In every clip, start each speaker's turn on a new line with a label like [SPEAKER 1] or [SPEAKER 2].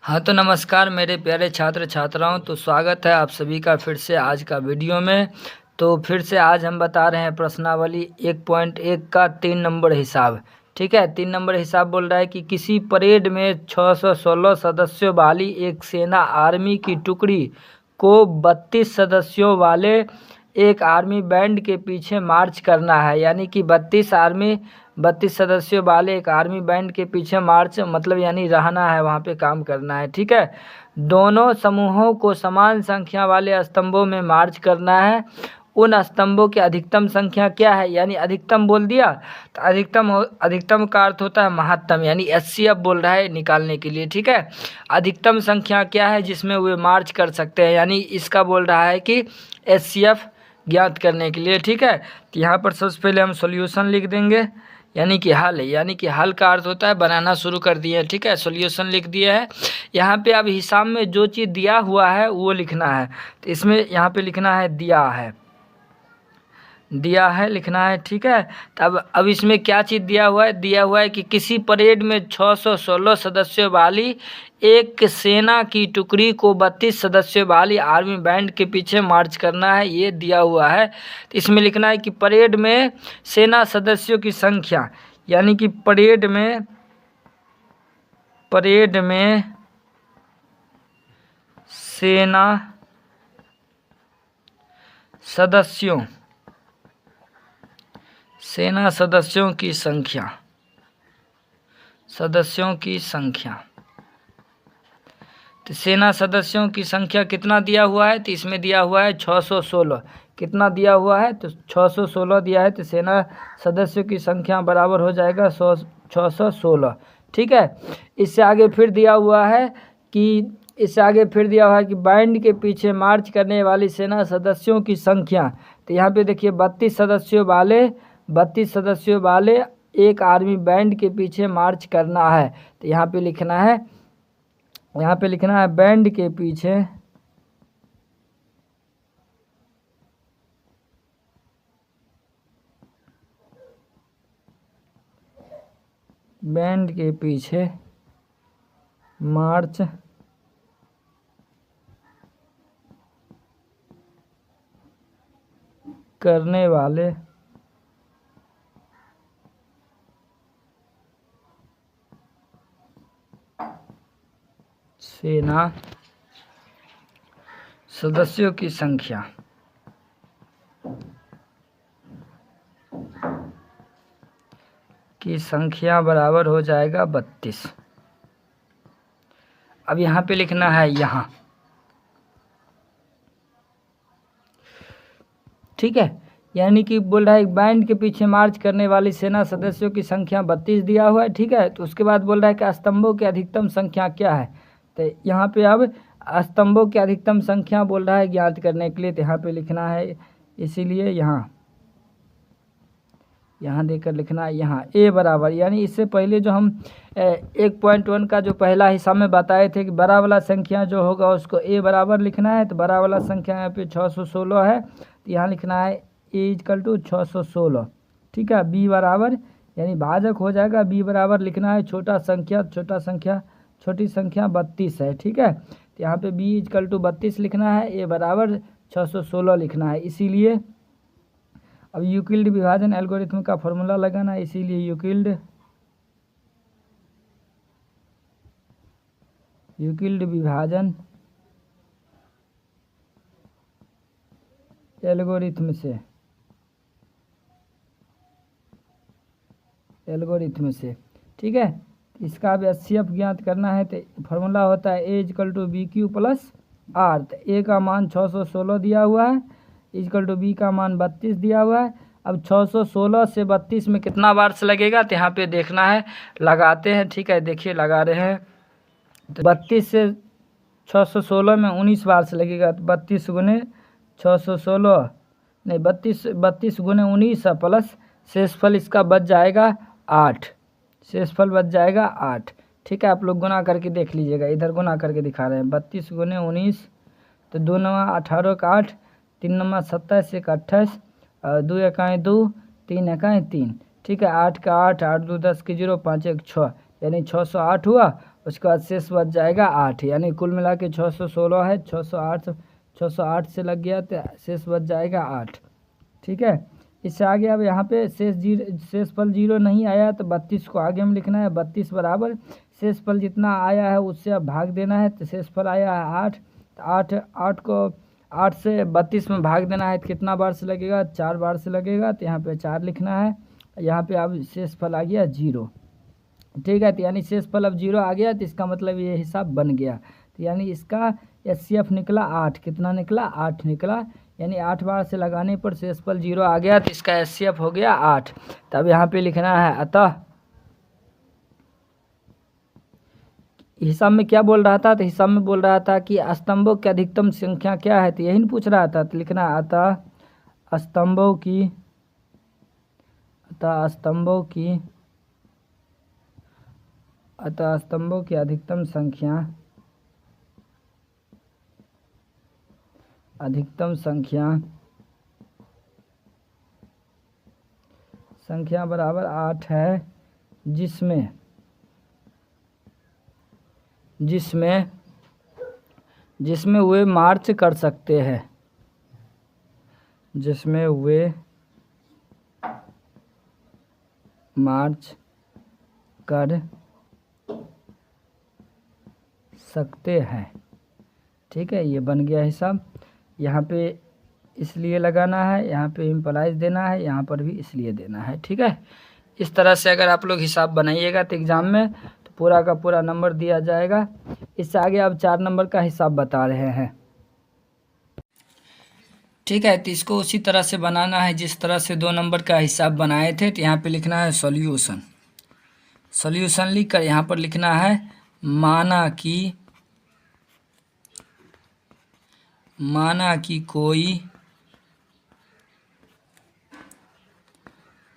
[SPEAKER 1] हाँ तो नमस्कार मेरे प्यारे छात्र छात्राओं। तो स्वागत है आप सभी का फिर से आज का वीडियो में। तो फिर से आज हम बता रहे हैं प्रश्नावली 1.1 का 3 नंबर हिसाब। ठीक है, 3 नंबर हिसाब बोल रहा है कि किसी परेड में 616 सदस्यों वाली एक सेना आर्मी की टुकड़ी को 32 सदस्यों वाले एक आर्मी बैंड के पीछे मार्च करना है। यानी कि 32 सदस्यों वाले एक आर्मी बैंड के पीछे मार्च मतलब यानी रहना है, वहाँ पे काम करना है। ठीक है, दोनों समूहों को समान संख्या वाले स्तंभों में मार्च करना है। उन स्तंभों की अधिकतम संख्या क्या है? यानी अधिकतम बोल दिया तो अधिकतम का अर्थ होता है महत्तम, यानी HCF बोल रहा है निकालने के लिए। ठीक है, अधिकतम संख्या क्या है जिसमें वे मार्च कर सकते हैं, यानी इसका बोल रहा है कि HCF ज्ञात करने के लिए। ठीक है, तो यहाँ पर सबसे पहले हम सॉल्यूशन लिख देंगे, यानी कि हल है। यानी कि हल का अर्थ होता है बनाना शुरू कर दिए। ठीक है, सॉल्यूशन लिख दिया है। यहाँ पे अब हिसाब में जो चीज़ दिया हुआ है वो लिखना है। तो इसमें यहाँ पे लिखना है दिया है लिखना है। ठीक है, तब अब इसमें क्या चीज़ दिया हुआ है? दिया हुआ है कि किसी परेड में 616 सदस्यों वाली एक सेना की टुकड़ी को 32 सदस्यों वाली आर्मी बैंड के पीछे मार्च करना है, ये दिया हुआ है। तो इसमें लिखना है कि परेड में सेना सदस्यों की संख्या, यानी कि परेड में सेना सदस्यों की संख्या तो सेना सदस्यों की संख्या कितना दिया हुआ है? तो इसमें दिया हुआ है 616। कितना दिया हुआ है? तो 616 दिया है। तो सेना सदस्यों की संख्या बराबर हो जाएगा 616। ठीक है, इससे आगे फिर दिया हुआ है कि बैंड के पीछे मार्च करने वाली सेना सदस्यों की संख्या। तो यहाँ पे देखिए 32 सदस्यों वाले एक आर्मी बैंड के पीछे मार्च करना है। तो यहाँ पे लिखना है बैंड के पीछे मार्च करने वाले सेना सदस्यों की संख्या बराबर हो जाएगा 32। अब यहाँ पे लिखना है यहाँ। ठीक है, यानी कि बोल रहा है एक बैंड के पीछे मार्च करने वाली सेना सदस्यों की संख्या 32 दिया हुआ है। ठीक है, तो उसके बाद बोल रहा है कि स्तंभों की अधिकतम संख्या क्या है? तो यहाँ पे अब स्तंभों की अधिकतम संख्या बोल रहा है ज्ञात करने के लिए। तो यहाँ पे लिखना है, इसीलिए यहाँ देकर लिखना है यहाँ A बराबर, यानी इससे पहले जो हम 1.1 का जो पहला हिस्सा में बताए थे कि बड़ा वाला संख्या जो होगा उसको A बराबर लिखना है। तो बड़ा वाला संख्या यहाँ पे 616 है, तो यहाँ लिखना है A = 616। ठीक है, B बराबर यानी भाजक हो जाएगा, B बराबर लिखना है छोटी संख्या 32 है। ठीक है, तो यहाँ पे B = 32 लिखना है, A बराबर 616 लिखना है। इसीलिए अब यूक्लिड विभाजन एल्गोरिथम का फॉर्मूला लगाना है, इसीलिए यूक्लिड विभाजन एल्गोरिथम से। ठीक है, इसका भी HCF ज्ञात करना है। तो फॉर्मूला होता है A = BQ + R। तो A का मान 616 दिया हुआ है, = B का मान 32 दिया हुआ है। अब 616 से 32 में कितना बार्स लगेगा? तो यहाँ पे देखना है, लगाते हैं। ठीक है, देखिए लगा रहे हैं। तो 32 से 616 में 19 बार्स लगेगा। तो 32 गुने 616 नहीं 32 × 19 प्लस शेषफल इसका बच जाएगा 8। ठीक है, आप लोग गुना करके देख लीजिएगा, इधर गुना करके दिखा रहे हैं। 32 × 19 तो 2 × 9 = 18 का 8, 3 × 9 = 27, 1 × 28, 2 × 1 = 2, 3 × 1 = 3। ठीक है, 8 का 8, 8 × 2 = 10 की 0, 5 × 1 = 6, यानी 608 हुआ। उसके बाद शेष बच जाएगा 8, यानी कुल मिला के 616 है। 608 से लग गया तो शेष बच जाएगा 8। ठीक है, इससे आगे अब यहाँ पे शेषफल 0 नहीं आया तो 32 को आगे में लिखना है। 32 बराबर शेषफल जितना आया है उससे अब भाग देना है। तो शेषफल आया है 8, तो 8 को 8 से 32 में भाग देना है तो कितना बार से लगेगा? 4 बार से लगेगा। तो यहाँ पे 4 लिखना है। यहाँ पे अब शेषफल आ गया 0। ठीक है, तो यानी शेषफल अब 0 आ गया, तो इसका मतलब ये हिसाब बन गया। तो यानी इसका HCF निकला 8। कितना निकला? 8 निकला। यानी 8 बार से लगाने पर शेषफल 0 आ गया, तो इसका HCF हो गया 8। तब यहाँ पे लिखना है अतः हिसाब में क्या बोल रहा था? तो हिसाब में बोल रहा था कि स्तंभों की अधिकतम संख्या क्या है, तो यही नहीं पूछ रहा था। तो लिखना अतः स्तंभों की अधिकतम संख्या बराबर 8 है, जिसमें वे मार्च कर सकते हैं। जिसमें वे मार्च कर सकते हैं। ठीक है, ये बन गया हिसाब। यहाँ पे इसलिए लगाना है, यहाँ पे इम्प्लाइज देना है, यहाँ पर भी इसलिए देना है। ठीक है, इस तरह से अगर आप लोग हिसाब बनाइएगा तो एग्ज़ाम में तो पूरा का पूरा नंबर दिया जाएगा। इससे आगे अब 4 नंबर का हिसाब बता रहे हैं। ठीक है, तो इसको उसी तरह से बनाना है जिस तरह से 2 नंबर का हिसाब बनाए थे। तो यहाँ पे लिखना है सॉल्यूशन लिख कर यहाँ पर लिखना है माना कि कोई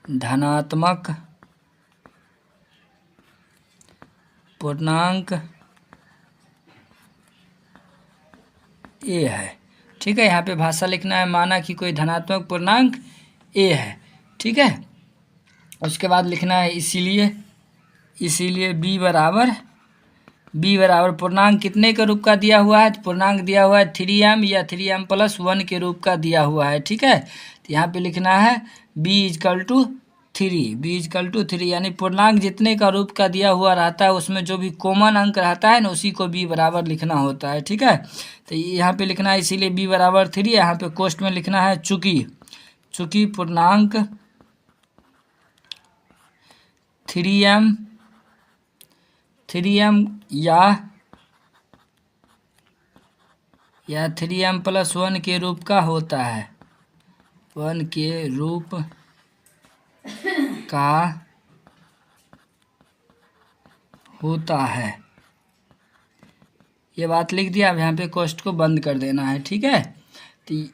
[SPEAKER 1] धनात्मक पूर्णांक ए है। ठीक है, यहाँ पे भाषा लिखना है माना कि कोई धनात्मक पूर्णांक ए है। ठीक है, उसके बाद लिखना है इसीलिए बी बराबर पूर्णांक कितने के रूप का दिया हुआ है? तो पूर्णांक दिया हुआ है 3m या 3m+1 के रूप का दिया हुआ है। ठीक है, तो यहाँ पे लिखना है b=3 यानी पूर्णांक जितने का रूप का दिया हुआ रहता है उसमें जो भी कॉमन अंक रहता है ना उसी को b बराबर लिखना होता है। ठीक है, तो यहाँ पे लिखना है इसीलिए b बराबर 3। यहाँ पे कोष्ठ में लिखना है चूँकि पूर्णांक 3m या 3m+1 के रूप का होता है, 1 के रूप का होता है। ये बात लिख दिया। अब यहाँ पे कोष्ठ को बंद कर देना है। ठीक है, तो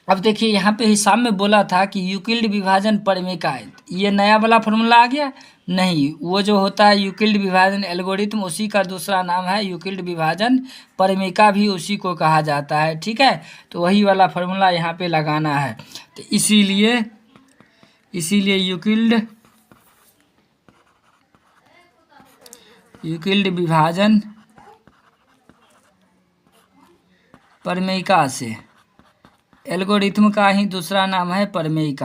[SPEAKER 1] अब देखिए यहाँ पे हिसाब में बोला था कि यूक्लिड विभाजन परिमेय। ये नया वाला फॉर्मूला आ गया? नहीं, वो जो होता है यूक्लिड विभाजन एल्गोरिथम उसी का दूसरा नाम है यूक्लिड विभाजन परिमेय, भी उसी को कहा जाता है। ठीक है, तो वही वाला फॉर्मूला यहाँ पे लगाना है। तो इसीलिए यूक्लिड विभाजन परिमेय से एल्गोरिथम का ही दूसरा नाम है परिमेय।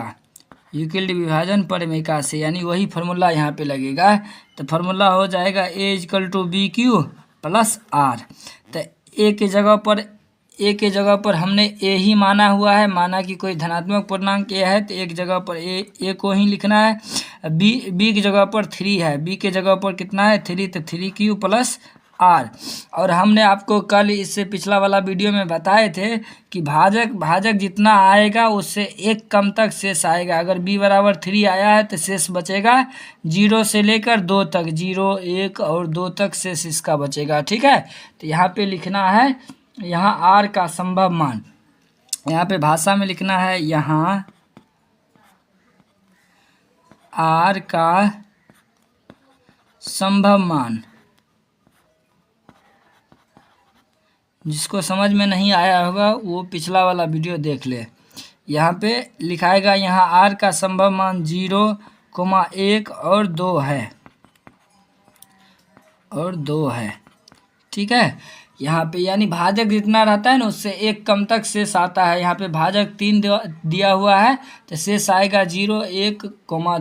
[SPEAKER 1] यूक्लिड विभाजन परिमेय से यानी वही फार्मूला यहाँ पे लगेगा। तो फार्मूला हो जाएगा A=BQ + R। तो ए के जगह पर हमने ए ही माना हुआ है, माना कि कोई धनात्मक पूर्णांक ए है तो एक जगह पर ए को ही लिखना है। बी की जगह पर 3 है, बी के जगह पर कितना है 3, तो 3Q + R। और हमने आपको कल इससे पिछला वाला वीडियो में बताए थे कि भाजक जितना आएगा उससे एक कम तक शेष आएगा। अगर b बराबर 3 आया है तो शेष बचेगा 0 से लेकर 2 तक, 0, 1 और 2 तक शेष इसका बचेगा। ठीक है, तो यहाँ पे लिखना है यहाँ r का संभव मान, यहाँ पे भाषा में लिखना है यहाँ r का संभव मान। जिसको समझ में नहीं आया होगा वो पिछला वाला वीडियो देख ले। यहाँ पे लिखाएगा यहाँ r का संभव मान 0, 1 और 2 है। और 2 है। ठीक है, यहाँ पे यानी भाजक जितना रहता है ना उससे 1 कम तक शेष आता है। यहाँ पे भाजक 3 दिया हुआ है तो शेष आएगा 0, 1,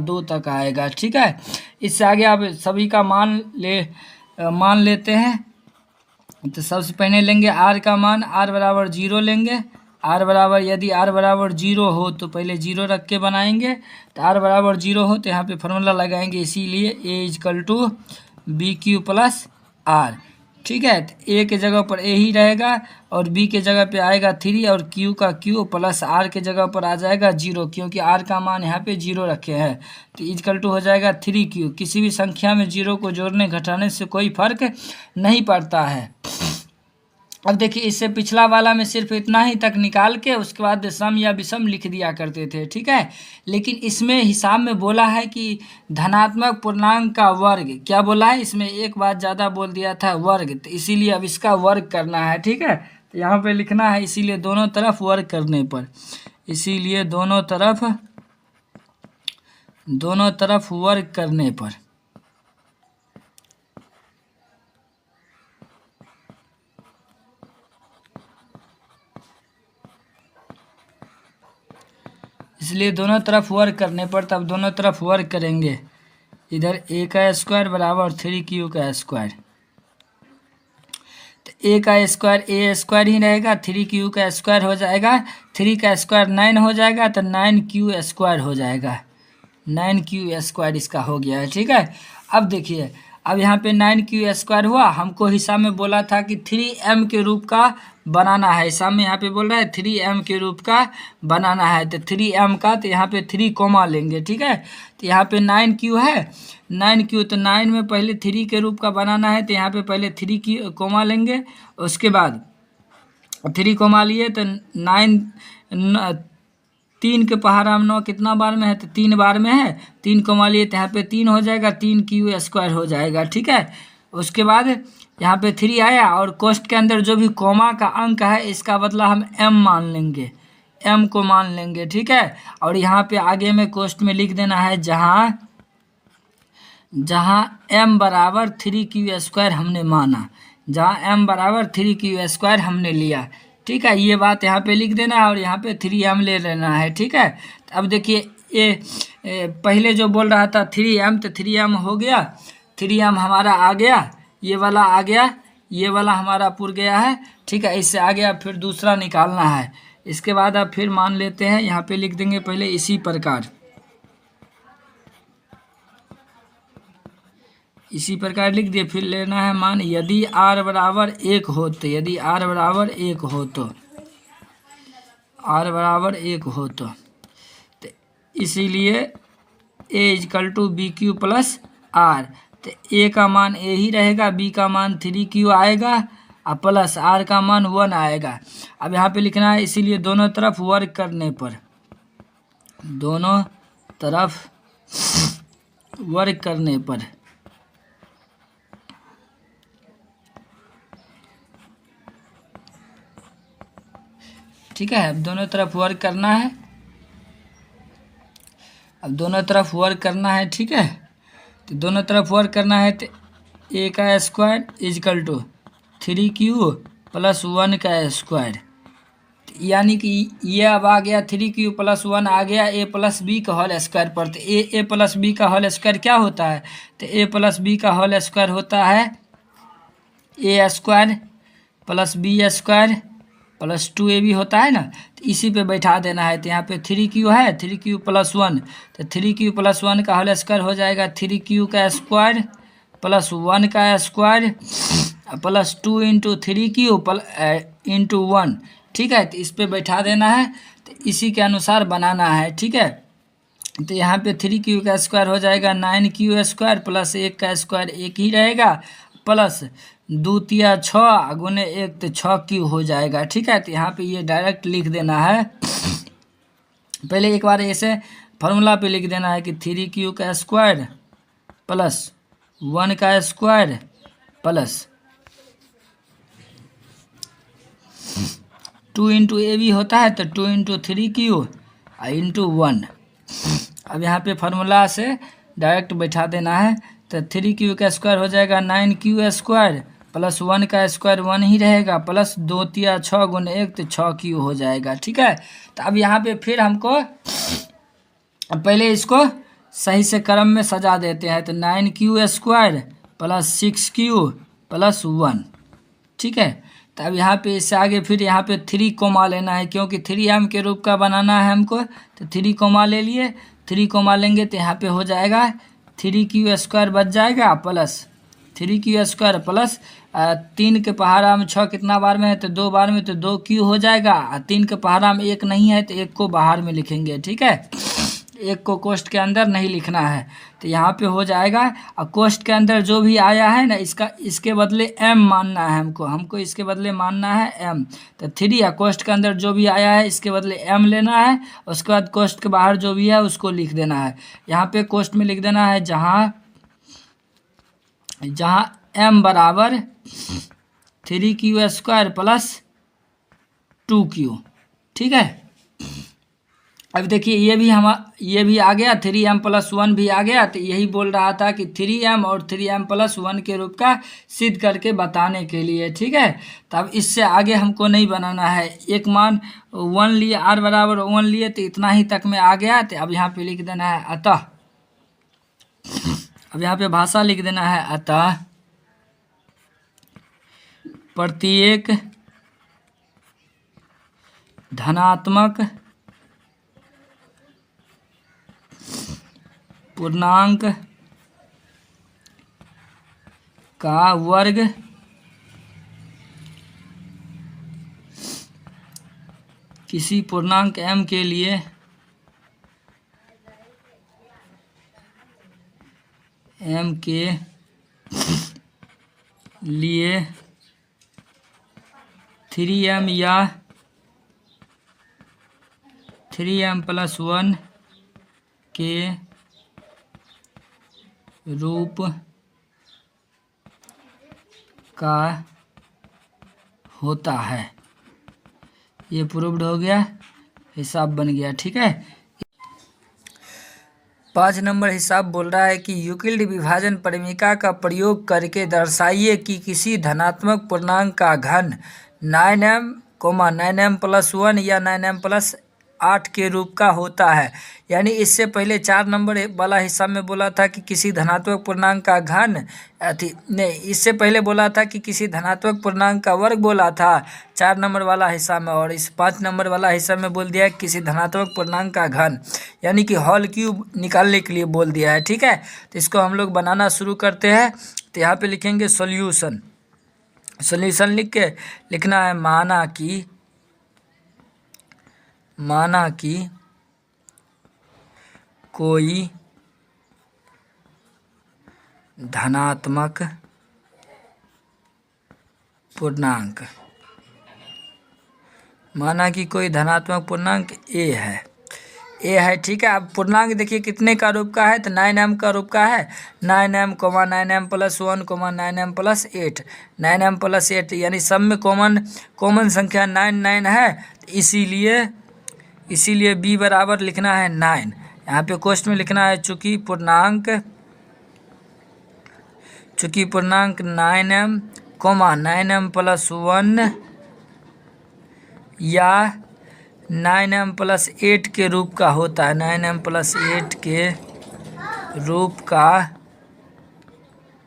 [SPEAKER 1] 2 तक आएगा। ठीक है, इससे आगे आप सभी का मान लेते हैं। तो सबसे पहले लेंगे r का मान, r बराबर 0 लेंगे। r बराबर, यदि r बराबर 0 हो तो पहले 0 रख के बनाएंगे। तो r बराबर 0 हो तो यहाँ पे फार्मूला लगाएंगे, इसीलिए a = bq + r। ठीक है, तो a के जगह पर a ही रहेगा और b के जगह पे आएगा 3 और q का q प्लस r के जगह पर आ जाएगा 0, क्योंकि r का मान यहाँ पे 0 रखे हैं। तो = हो जाएगा 3q। किसी भी संख्या में 0 को जोड़ने घटाने से कोई फर्क नहीं पड़ता है। अब देखिए, इससे पिछला वाला में सिर्फ इतना ही तक निकाल के उसके बाद सम या विषम लिख दिया करते थे। ठीक है, लेकिन इसमें हिसाब में बोला है कि धनात्मक पूर्णांक का वर्ग, क्या बोला है इसमें, एक बात ज़्यादा बोल दिया था वर्ग, तो इसीलिए अब इसका वर्ग करना है। ठीक है, तो यहाँ पे लिखना है, इसीलिए दोनों तरफ वर्ग करने पर, इसीलिए दोनों तरफ वर्ग करने पर तब दोनों तरफ वर्ग करेंगे। इधर a का स्क्वायर बराबर 3q का स्क्वायर, तो a का स्क्वायर a स्क्वायर ही रहेगा, 3q का स्क्वायर हो जाएगा, 3 का स्क्वायर 9 हो जाएगा, तो 9q स्क्वायर हो जाएगा, 9q स्क्वायर इसका हो गया है। ठीक है, अब देखिए, अब यहाँ पे 9q स्क्वायर हुआ। हमको हिसाब में बोला था कि 3m के रूप का बनाना है। हिसाब में यहाँ पे बोल रहा है 3m के रूप का बनाना है, तो 3m का, तो यहाँ पे 3 कोमा लेंगे। ठीक है, तो यहाँ पे 9q है, 9q, तो 9 में पहले 3 के रूप का बनाना है, तो यहाँ पे पहले 3 की कोमा लेंगे। उसके बाद 3 कोमा लिए तो 3 के पहाड़ा में 9 कितना बार में है, तो 3 बार में है, 3 कोमा लिए तो यहाँ पे 3 हो जाएगा, 3q स्क्वायर हो जाएगा। ठीक है, उसके बाद यहाँ पे 3 आया और कोष्ठ के अंदर जो भी कोमा का अंक है इसका बदला हम m मान लेंगे, m को मान लेंगे। ठीक है, और यहाँ पे आगे में कोष्ठ में लिख देना है जहाँ m बराबर 3q स्क्वायर हमने माना, जहाँ m बराबर 3q स्क्वायर हमने लिया। ठीक है, ये बात यहाँ पे लिख देना है और यहाँ पे 3m ले लेना है। ठीक है, तो अब देखिए, ये पहले जो बोल रहा था 3m, तो 3m हो गया, 3m हमारा आ गया, ये वाला आ गया, ये वाला हमारा पुर गया है। ठीक है, इससे आगे अब फिर दूसरा निकालना है। इसके बाद अब फिर मान लेते हैं, यहाँ पे लिख देंगे पहले इसी प्रकार लिख दिए। फिर लेना है मान, यदि r बराबर 1 हो तो, यदि r बराबर 1 हो तो इसीलिए a = bq + r, तो a का मान a ही रहेगा, b का मान 3q आएगा और प्लस r का मान 1 आएगा। अब यहाँ पे लिखना है, इसीलिए दोनों तरफ वर्ग करने पर, दोनों तरफ वर्ग करने पर ठीक है, अब दोनों तरफ वर्ग करना है, ठीक है, तो दोनों तरफ वर्ग करना है, तो a का स्क्वायर = 3q + 1 का स्क्वायर, यानी कि ये अब आ गया 3q + 1 आ गया a + b का होल स्क्वायर पर। तो a + b का होल स्क्वायर क्या होता है, तो a + b का होल स्क्वायर होता है a square + b square + 2ab होता है ना, तो इसी पे बैठा देना है। तो यहाँ पे 3q है, 3q + 1, तो 3q + 1 का होल स्क्वायर हो जाएगा 3q का स्क्वायर + 1 का स्क्वायर + 2 × 3q × 1। ठीक है, तो इस पे बैठा देना है, तो इसी के अनुसार बनाना है। ठीक है, तो यहाँ पे 3q का स्क्वायर हो जाएगा 9q स्क्वायर + 1 का स्क्वायर 1 ही रहेगा, प्लस 2 × 6 × 1 तो 6q हो जाएगा। ठीक है, तो यहाँ पे ये डायरेक्ट लिख देना है, पहले एक बार ऐसे फार्मूला पे लिख देना है कि 3q का स्क्वायर + 1 का स्क्वायर प्लस 2 × ab होता है, तो 2 × 3q × 1। अब यहाँ पे फार्मूला से डायरेक्ट बैठा देना है, तो 3 क्यू का स्क्वायर हो जाएगा 9 क्यू स्क्वायर प्लस 1 का स्क्वायर 1 ही रहेगा प्लस 2 तिया 6 गुने 1 तो 6 क्यू हो जाएगा। ठीक है, तो अब यहाँ पे फिर हमको पहले इसको सही से क्रम में सजा देते हैं। तो 9 Q square plus 6 Q plus 1। ठीक है, तो अब यहाँ पे इससे आगे फिर यहाँ पे 3 कोमा लेना है, क्योंकि 3m के रूप का बनाना है हमको। तो 3 कोमा ले लिए, 3 कोमा लेंगे तो यहाँ पे हो जाएगा 3 क्यू स्क्वायर बच जाएगा प्लस 3 क्यू स्क्वायर प्लस 3 के पहाड़ा में 6 कितना बार में है तो 2 बार में, तो 2 क्यू हो जाएगा। 3 के पहाड़ा में 1 नहीं है तो 1 को बाहर में लिखेंगे। ठीक है, 1 को कोष्ठ के अंदर नहीं लिखना है, तो यहाँ पे हो जाएगा। और कोष्ठ के अंदर जो भी आया है ना इसके बदले m मानना है हमको इसके बदले मानना है m। तो 3 है, कोष्ठ के अंदर जो भी आया है इसके बदले m लेना है, उसके बाद कोष्ठ के बाहर जो भी है उसको लिख देना है। यहाँ पे कोष्ठ में लिख देना है जहाँ m बराबर 3 क्यू स्क्वायर प्लस 2 क्यू। ठीक है, अब देखिए ये भी आ गया, 3m प्लस 1 भी आ गया। तो यही बोल रहा था कि 3m और 3m प्लस 1 के रूप का सिद्ध करके बताने के लिए। ठीक है, तब इससे आगे हमको नहीं बनाना है। एक मान 1 लिए, r बराबर 1 लिए, तो इतना ही तक में आ गया। तो अब यहाँ पे लिख देना है अतः, अब यहाँ पे भाषा लिख देना है अतः प्रत्येक धनात्मक पूर्णांक का वर्ग किसी पूर्णांक m के लिए लिए 3m या 3m प्लस 1 के रूप का होता है। ये प्रूव्ड हो गया, हिसाब बन गया। ठीक है, 5 नंबर हिसाब बोल रहा है कि यूक्लिड विभाजन परिमिका का प्रयोग करके दर्शाइए कि किसी धनात्मक पूर्णांक का घन 9m प्लस 1 या 9m प्लस 8 के रूप का होता है। यानी इससे पहले 4 नंबर वाला हिस्सा में बोला था कि किसी धनात्मक पूर्णांक का घन नहीं, इससे पहले बोला था कि किसी धनात्मक पूर्णांक का वर्ग बोला था 4 नंबर वाला हिस्सा में, और इस 5 नंबर वाला हिस्सा में बोल दिया है किसी धनात्मक पूर्णांक का घन, यानी कि होल क्यूब निकालने के लिए बोल दिया है। ठीक है, तो इसको हम लोग बनाना शुरू करते हैं। तो यहाँ पे लिखेंगे सॉल्यूशन लिख के लिखना है माना कि कोई धनात्मक पूर्णांक a है। ठीक है, अब पूर्णांक देखिए कितने का रूप का है, तो 9m का रूप का है। 9m 9m plus 1 9m plus 8 9m plus 8, यानी सब में कॉमन संख्या 9 है। इसीलिए b बराबर लिखना है 9। यहाँ पे क्वेश्चन में लिखना है चूँकि पूर्णांक 9m 9m प्लस 1 या 9m प्लस 8 के रूप का होता है, 9m प्लस 8 के रूप का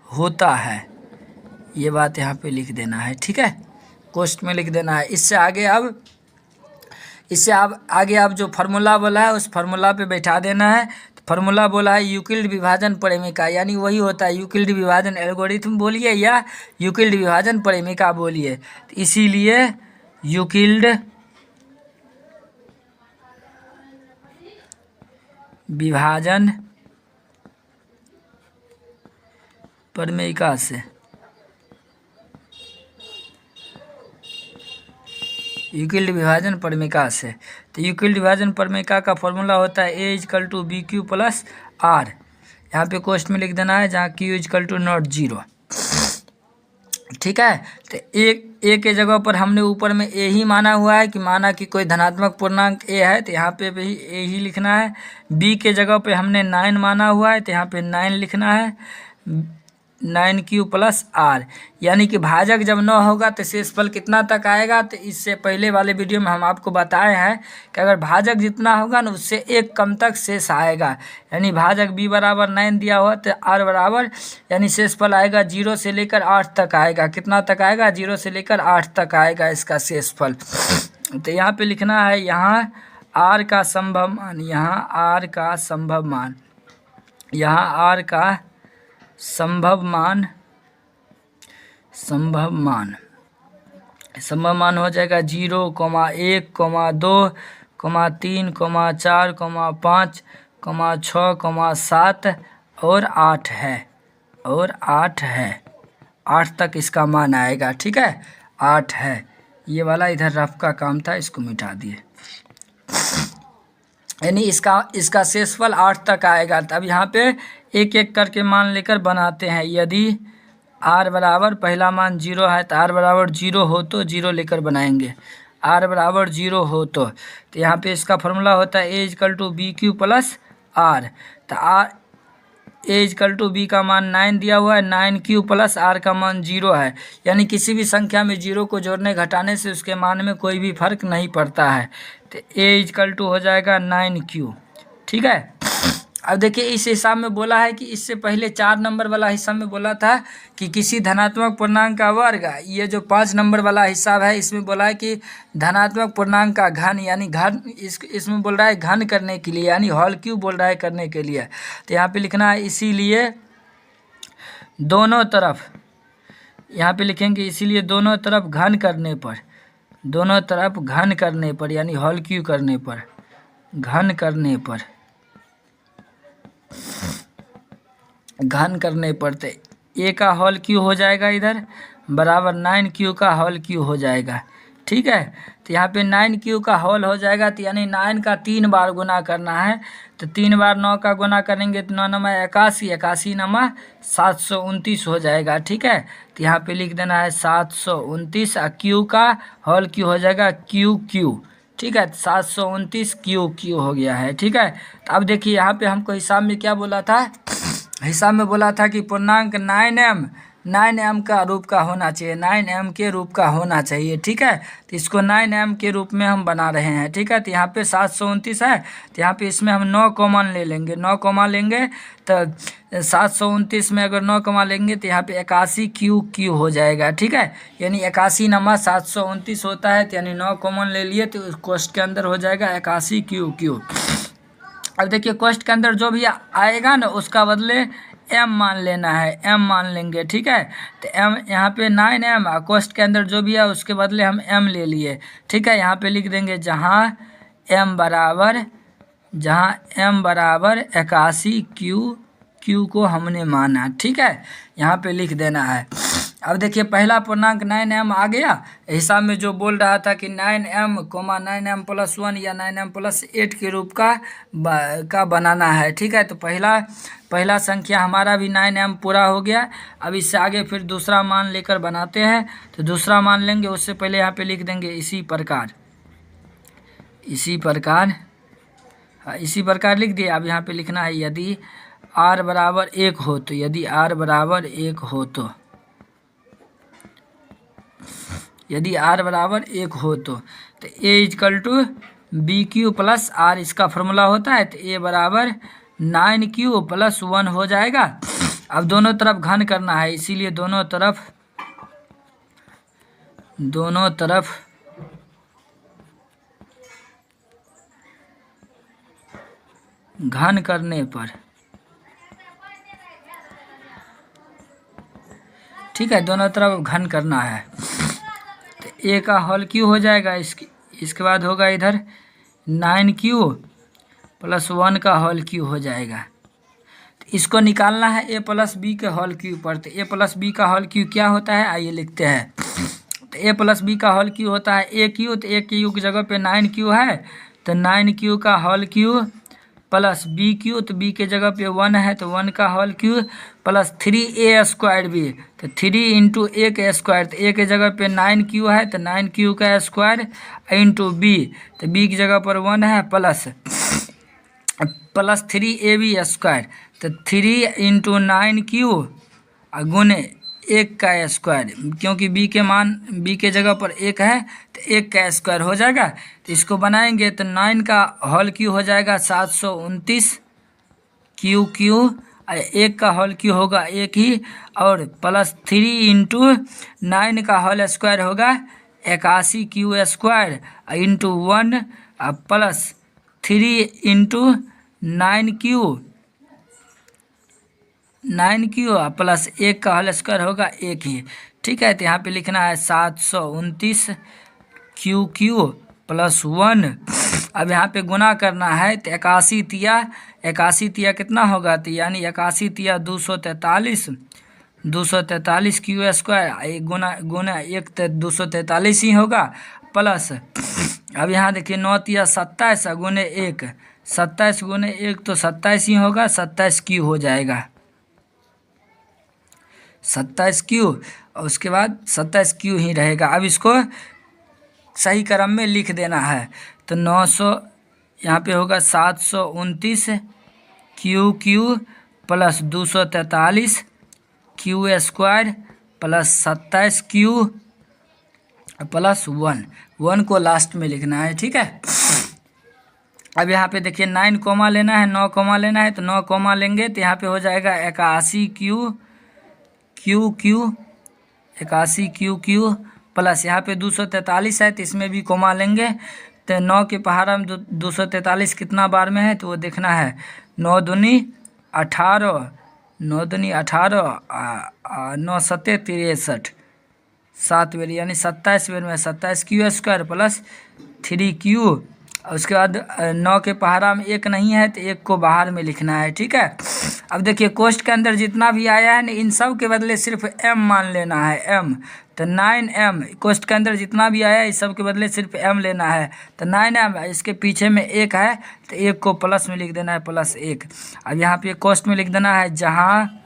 [SPEAKER 1] होता है। ये बात यहाँ पे लिख देना है। ठीक है, क्वेश्चन में लिख देना है। इससे आगे आप जो फार्मूला बोला है उस फार्मूला पे बैठा देना है। तो फार्मूला बोला है यूक्लिड विभाजन परिमिका, यानी वही होता है यूक्लिड विभाजन एल्गोरिथम बोलिए या यूक्लिड विभाजन परिमिका बोलिए। तो इसीलिए यूक्लिड विभाजन परिमिका से यूक्लिड विभाजन परिमिका से, तो यूक्लिड विभाजन परिमिका का फॉर्मूला होता है a equal to b q plus आर। यहाँ पे क्वेश्चन में लिख देना है जहाँ q इजकल टू नॉट 0। ठीक है, तो a के जगह पर हमने ऊपर में a ही माना हुआ है कि माना कि कोई धनात्मक पूर्णांक a है, तो यहाँ पे भी a ही लिखना है। b के जगह पे हमने 9 माना हुआ है, तो यहाँ पे 9 लिखना है। 9q प्लस r, यानी कि भाजक जब 9 होगा तो शेषफल कितना तक आएगा। तो इससे पहले वाले वीडियो में हम आपको बताए हैं कि अगर भाजक जितना होगा ना उससे एक कम तक शेष आएगा, यानी भाजक b बराबर 9 दिया हुआ तो r बराबर यानी शेषफल आएगा 0 से लेकर 8 तक आएगा। कितना तक आएगा? 0 से लेकर 8 तक आएगा इसका शेषफल। तो यहाँ पे लिखना है यहाँ r का संभव मान, यहाँ r का संभव मान, यहाँ r का संभव मान हो जाएगा 0, 1, 2, 3, 4, 5, 6, 7 और 8 है, 8 तक इसका मान आएगा। ठीक है, 8 है। ये वाला इधर रफ का काम था, इसको मिटा दिए। यानी इसका शेषफल 8 तक आएगा। तब यहाँ पे एक एक करके मान लेकर बनाते हैं। यदि r बराबर पहला मान 0 है तो r बराबर 0 हो तो 0 लेकर बनाएंगे। r बराबर 0 हो तो यहाँ पे इसका फॉर्मूला होता है a equal to b q plus r। तो a इक्वल टू b का मान 9 दिया हुआ है, 9q प्लस r का मान 0 है। यानी किसी भी संख्या में 0 को जोड़ने घटाने से उसके मान में कोई भी फर्क नहीं पड़ता है। तो a इक्वल टू हो जाएगा 9q। ठीक है, अब देखिए इस हिसाब में बोला है कि इससे पहले 4 नंबर वाला हिस्सा में बोला था कि किसी धनात्मक पूर्णांक का वर्ग। ये जो 5 नंबर वाला हिसाब है इसमें बोला है कि धनात्मक पूर्णांक का घन, यानी घन इसमें बोल रहा है घन करने के लिए, यानी होल क्यूब बोल रहा है करने के लिए। तो यहाँ पे लिखना है इसीलिए दोनों तरफ, यहाँ पे लिखेंगे इसीलिए दोनों तरफ घन करने पर, दोनों तरफ घन करने पर यानी होल क्यूब करने पर, घन करने पर तो a का होल क्यू हो जाएगा इधर बराबर 9q का होल क्यू हो जाएगा। ठीक है, तो यहाँ पे 9q का होल हो जाएगा, तो यानी 9 का 3 बार गुना करना है। तो 3 बार 9 का गुना करेंगे तो 9 नमा 81, 81 नमा 729 हो जाएगा। ठीक है, तो यहाँ पे लिख देना है 729 और q का होल क्यू हो जाएगा q। ठीक है, 729 q हो गया है। ठीक है, तो अब देखिए यहाँ पे हमको हिसाब में क्या बोला था, हिसाब में बोला था कि पूर्णांक 9m का रूप का होना चाहिए, 9m के रूप का होना चाहिए। ठीक है, तो इसको 9m के रूप में हम बना रहे हैं। ठीक है, तो यहाँ पे 729 है, तो यहाँ पे इसमें हम 9 कॉमन ले लेंगे, 9 कॉमन लेंगे तो 729 में अगर 9 कॉमन लेंगे तो यहाँ पे 81 q हो जाएगा। ठीक है, यानी 81 नमा 729 होता है, तो यानी 9 कॉमन ले लिए तो कोष्ठ के अंदर हो जाएगा 81 q। अब देखिए कोष्ठ के अंदर जो भी आएगा ना उसका बदले m मान लेना है, m मान लेंगे। ठीक है, तो m यहाँ पे 9m, कोष्ठ के अंदर जो भी है उसके बदले हम m ले लिए। ठीक है, यहाँ पे लिख देंगे जहाँ m बराबर 81 q को हमने माना। ठीक है, यहाँ पे लिख देना है। अब देखिए पहला पूर्णांक 9m आ गया, हिसाब में जो बोल रहा था कि 9m, 9m प्लस 1 या 9m प्लस 8 के रूप का बनाना है। ठीक है, तो पहला संख्या हमारा भी 9m पूरा हो गया। अब इससे आगे फिर दूसरा मान लेकर बनाते हैं। तो दूसरा मान लेंगे, उससे पहले यहाँ पे लिख देंगे इसी प्रकार लिख दिए। अब यहाँ पे लिखना है यदि r बराबर 1 हो तो, यदि r बराबर 1 हो तो a equal to b q plus r इसका फॉर्मूला होता है। तो a बराबर 9q प्लस 1 हो जाएगा। अब दोनों तरफ घन करना है, इसीलिए दोनों तरफ घन करने पर, ठीक है, दोनों तरफ घन करना है। तो a का होल क्यू हो जाएगा, इसके बाद होगा इधर 9q प्लस 1 का होल क्यू हो जाएगा। तो इसको निकालना है a प्लस बी के होल क्यू पर। तो a प्लस बी का होल क्यू क्या होता है, आइए लिखते हैं। तो a प्लस बी का होल क्यू होता है aq, तो aq की जगह पे 9q है, तो 9q का whole cube plus b cube, तो बी के जगह पे 1 है तो 1 का whole cube plus 3a square b, तो 3 इंटू a का स्क्वायर, तो a के जगह पे 9q है तो 9q का स्क्वायर इंटू बी, तो बी की जगह पर 1 है प्लस 3ab स्क्वायर, तो 3 × 9 क्यू गुने 1 का स्क्वायर, क्योंकि बी के जगह पर 1 है तो 1 का स्क्वायर हो जाएगा। तो इसको बनाएंगे तो 9 का होल क्यू हो जाएगा 729 क्यू 1 का होल क्यू होगा 1 ही, और प्लस 3 × 9 का होल स्क्वायर होगा 81 Q square into 1 plus 3 × 9 Q plus 1 का होल स्क्वायर होगा 1 ही। ठीक है, तो यहाँ पे लिखना है 729 क्यू प्लस 1। अब यहाँ पे गुना करना है तो 81 तिया कितना होगा, तो यानी 81 तिया 243 क्यू स्क्वायर गुना 1 तो 243 ही होगा, प्लस अब यहाँ देखिए 9 तिया 27 गुने 1, 27 गुने 1 तो 27 ही होगा, 27 क्यू हो जाएगा, 27 क्यू, और उसके बाद 27 क्यू ही रहेगा। अब इसको सही क्रम में लिख देना है, तो 900 यहाँ पे होगा 729 Q plus 243 Q square plus 27 Q plus 1 को लास्ट में लिखना है। ठीक है, अब यहाँ पे देखिए 9 कॉमा लेना है, 9 कॉमा लेना है, तो 9 कॉमा लेंगे तो यहाँ पे हो जाएगा 81 क्यू प्लस यहाँ पे 243 है तो इसमें भी कॉमा लेंगे, तो 9 के पहाड़ा में 243 कितना बार में है तो वो देखना है, 9 दूनी 18 9 7 63 7 बेर यानी 27 बेर में 27 क्यू स्क्वायर प्लस 3 क्यू, और उसके बाद 9 के पहाड़ा में 1 नहीं है तो 1 को बाहर में लिखना है। ठीक है, अब देखिए कोष्ट के अंदर जितना भी आया है ना इन सब के बदले सिर्फ m मान लेना है, m, तो 9m कोष्ट के अंदर जितना भी आया है इस सब के बदले सिर्फ m लेना है, तो 9m इसके पीछे में 1 है तो 1 को प्लस में लिख देना है, +1। अब यहाँ पे कोष्ट में लिख देना है जहाँ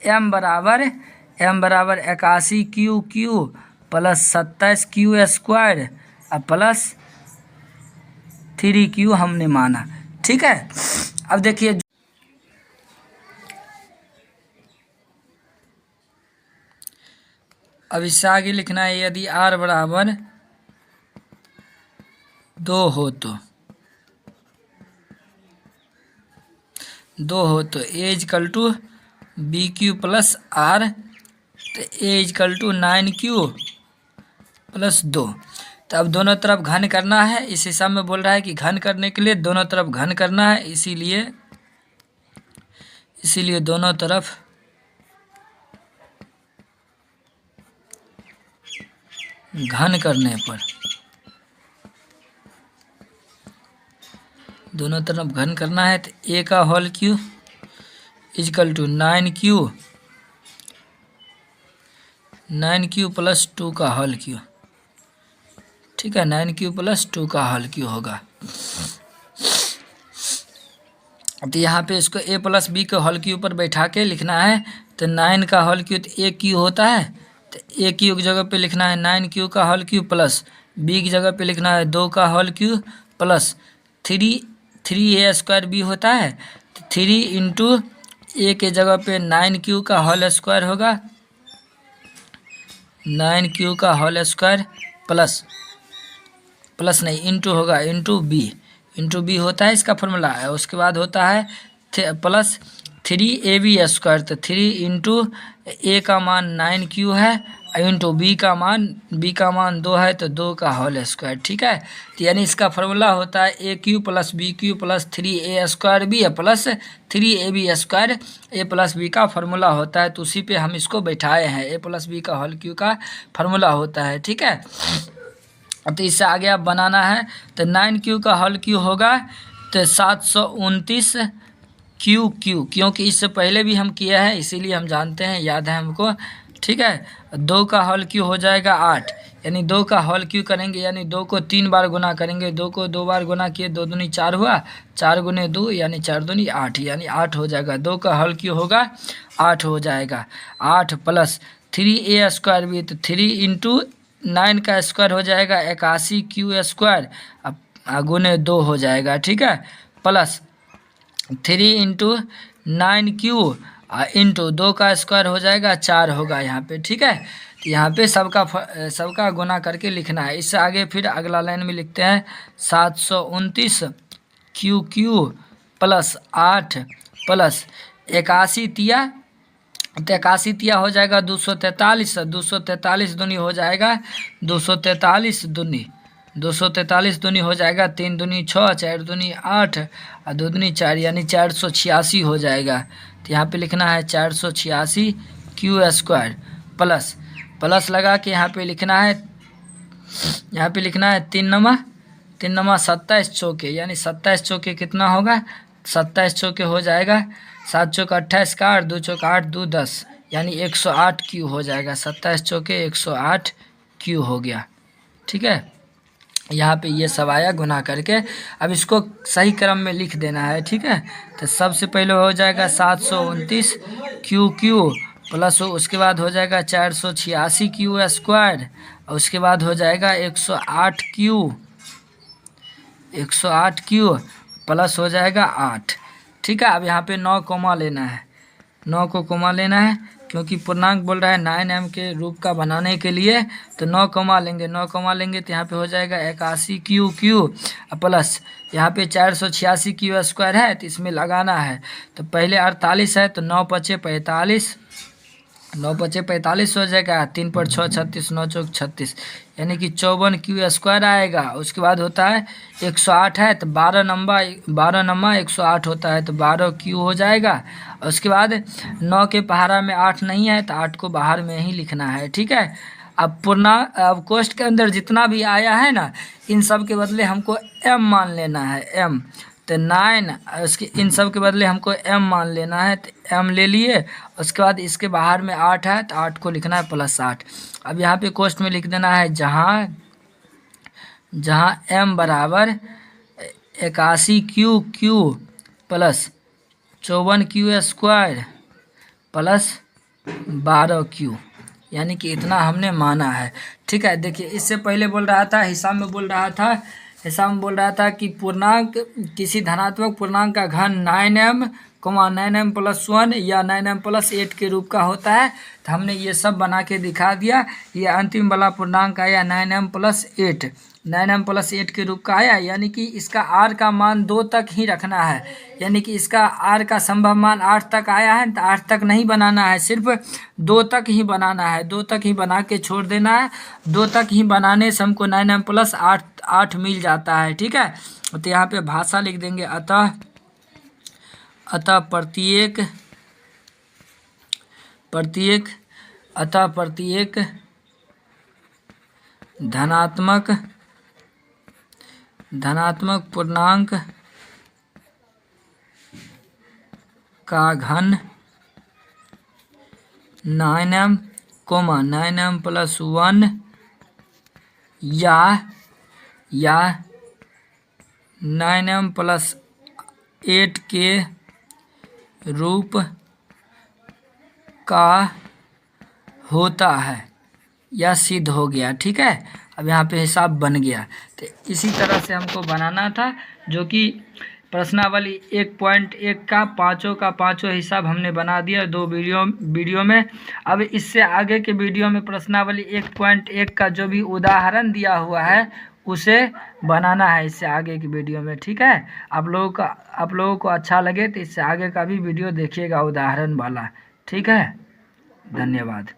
[SPEAKER 1] m बराबर 81 Q plus 27 Q square plus 3 Q हमने माना। ठीक है, अब देखिए अब इससे आगे लिखना है यदि r बराबर 2 हो तो a = BQ प्लस r, तो a = 9Q प्लस 2। तो अब दोनों तरफ घन करना है, इस हिसाब में बोल रहा है कि घन करने के लिए दोनों तरफ घन करना है, इसीलिए दोनों तरफ घन करने पर दोनों तरफ घन करना है तो a का होल क्यू = 9Q प्लस 2 का होल क्यू। ठीक है, 9Q प्लस 2 का होल क्यू होगा। तो यहाँ पे इसको a प्लस b के होल क्यू पर बैठा के लिखना है, तो 9 का होल क्यू तो a क्यू होता है, तो a क्यू की जगह पे लिखना है 9Q का होल क्यू प्लस b की जगह पे लिखना है 2 का whole cube plus 3a square b होता है, तो 3 × a के जगह पे 9Q का होल स्क्वायर होगा, 9Q का होल स्क्वायर प्लस नहीं इंटू होगा इंटू बी होता है इसका फॉर्मूला है। उसके बाद होता है प्लस 3ab स्क्वायर, तो 3 × a का मान 9Q है इंटू b का मान 2 है तो 2 का होल स्क्वायर। ठीक है, तो यानी इसका फॉर्मूला होता है AQ plus BQ plus 3a square b plus 3ab square a plus b का फॉर्मूला होता है, तो उसी पे हम इसको बैठाए हैं, a प्लस b का होल क्यू का फॉर्मूला होता है। ठीक है, तो इससे आगे आप बनाना है, तो 9Q का होल क्यू होगा तो 729 क्यू, क्योंकि इससे पहले भी हम किया है इसीलिए हम जानते हैं, याद है हमको। ठीक है, 2 का होल क्यू हो जाएगा 8, यानी 2 का होल क्यू करेंगे यानी 2 को 3 बार गुना करेंगे, 2 को 2 बार गुना किए 2 दूनी 4 हुआ, 4 गुने 2 यानी 4 दूनी 8 यानी 8 हो जाएगा। 2 का होल क्यू होगा 8 हो जाएगा, 8 प्लस 3a स्क्वायर भी, तो 3 × 9 का स्क्वायर हो जाएगा 81 क्यू स्क्वायर गुने 2 हो जाएगा। ठीक है, प्लस 3 इंटू 9Q इंटू 2 का स्क्वायर हो जाएगा 4 होगा यहाँ पे, ठीक है। तो यहाँ पे सबका गुना करके लिखना है। इससे आगे फिर अगला लाइन में लिखते हैं 729 QQ प्लस 8 प्लस 81 तिया, तो 81 तिया हो जाएगा 243, 243 दूनी हो जाएगा 243 दूनी, 243 दूनी हो जाएगा 3 दूनी 6, 4 दूनी 8 और 2 दूनी 4, यानी 486 हो जाएगा। तो यहाँ पे लिखना है 486 क्यू स्क्वायर प्लस प्लस लगा के यहाँ पे लिखना है 3 नमा 27 चौके, यानी 27 चौके कितना होगा, 27 चौके हो जाएगा 7 चौक 28 का 8, 2 चौक 8, 2 10, यानी 108 क्यू हो जाएगा। 27 चौके 108 क्यू हो गया, ठीक है। यहाँ पे ये सब आया गुना करके। अब इसको सही क्रम में लिख देना है, ठीक है। तो सबसे पहले हो जाएगा 729 क्यू प्लस उसके बाद हो जाएगा 486 क्यू स्क्वायर और उसके बाद हो जाएगा 108 क्यू प्लस हो जाएगा 8, ठीक है। अब यहाँ पे 9 कोमा लेना है, 9 को कोमा लेना है क्योंकि पूर्णांक बोल रहा है 9m के रूप का बनाने के लिए, तो 9 कोमा लेंगे, 9 कोमा लेंगे तो यहाँ पे हो जाएगा 81 क्यू प्लस यहाँ पे 486 क्यू स्क्वायर है तो इसमें लगाना है। तो पहले 48 है तो 9 पचे 45, 9 पचे 45 हो जाएगा, 3 पर 6 36, 9 चौक 36, यानी कि 54 क्यू स्क्वायर आएगा। उसके बाद होता है 108 है तो 12 नंबर 108 होता है तो 12 क्यू हो जाएगा। उसके बाद 9 के पहाड़ा में 8 नहीं है तो 8 को बाहर में ही लिखना है, ठीक है। अब क्वेश्चन के अंदर जितना भी आया है ना, इन सब के बदले हमको m मान लेना है, m। तो 9 उसके इन सब के बदले हमको m मान लेना है, तो m ले लिए। उसके बाद इसके बाहर में 8 है तो 8 को लिखना है प्लस 8। अब यहाँ पे क्वेश्चन में लिख देना है जहाँ m बराबर 81 Q plus 54 Q square plus 12 Q, यानी कि इतना हमने माना है, ठीक है। देखिए इससे पहले बोल रहा था हिसाब में बोल रहा था कि पूर्णांक किसी धनात्मक पूर्णांक का घन 9m, 9m प्लस 1 या 9m प्लस 8 के रूप का होता है। तो हमने ये सब बना के दिखा दिया। ये अंतिम वाला पूर्णांक आया 9m प्लस 8, 9m प्लस 8 के रूप का आया, यानी कि इसका r का मान 2 तक ही रखना है, यानी कि इसका r का संभव मान 8 तक आया है तो 8 तक नहीं बनाना है, सिर्फ 2 तक ही बनाना है, 2 तक ही बना के छोड़ देना है। 2 तक ही बनाने से हमको 9m प्लस 8 मिल जाता है, ठीक है। तो यहाँ पे भाषा लिख देंगे अतः प्रत्येक धनात्मक पूर्णांक का घन 9m, 9m प्लस 1 या 9m प्लस 8 के रूप का होता है, यह सिद्ध हो गया, ठीक है। अब यहाँ पे हिसाब बन गया। तो इसी तरह से हमको बनाना था, जो कि प्रश्नावली 1.1 का पाँचों हिसाब हमने बना दिया 2 वीडियो में। अब इससे आगे के वीडियो में प्रश्नावली 1.1 का जो भी उदाहरण दिया हुआ है उसे बनाना है इससे आगे की वीडियो में, ठीक है। आप लोगों को अच्छा लगे तो इससे आगे का भी वीडियो देखिएगा उदाहरण वाला, ठीक है। धन्यवाद।